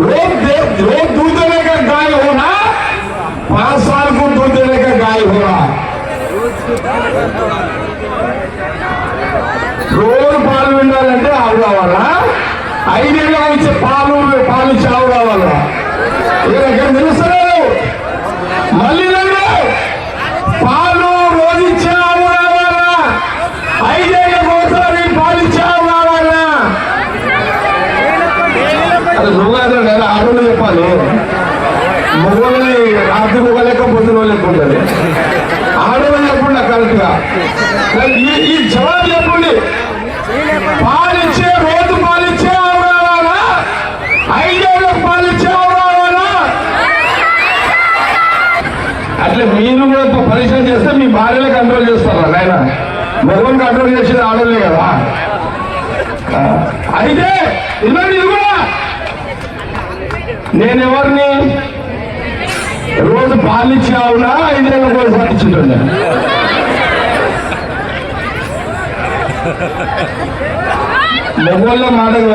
रोज दूध देने का गाय हो रहा, 5 साल को दूध देने का गाय हो रहा, రోజు పాలు వినాలంటే ఆవు కావాలా, 5 ఏళ్ళ వచ్చే పాలు చావు కావాలా, తెలుస్తలేదు. మళ్ళీ పాలు రోజు ఇచ్చే ఆవు కావాలా, 5 ఏళ్ళకి ఒకసారి పాలు ఇచ్చే ఆవు కావాలా. అది నువ్వు లేదా ఆడోళ్ళు చెప్పాలి. మొగోళ్ళని రాత్రి మొగలేక పొద్దున లెక్క ఉంటుంది. ఆడోళ్ళు చెప్పండి కరెక్ట్ గా. ఈ జవాబు చెప్పండి. పాలిచ్చే రోజు పాలిచ్చే ఆవు కావాలా, 5 ఏళ్ళకి పాలిచ్చే ఆవు కావాలా? అట్లా మీరు కూడా పరిశ్రమ చేస్తే మీ భార్యలే కంట్రోల్ చేస్తారా నాయన? మొగోని కంట్రోల్ చేసేది ఆడోళ్ళే కదా. అయితే ఇది కూడా నేనెవరిని రోజు పాలిచ్చి ఆవునా 5 ఏళ్ళ కోసం ఇచ్చింటున్నా? మొగోళ్ళ మాటకు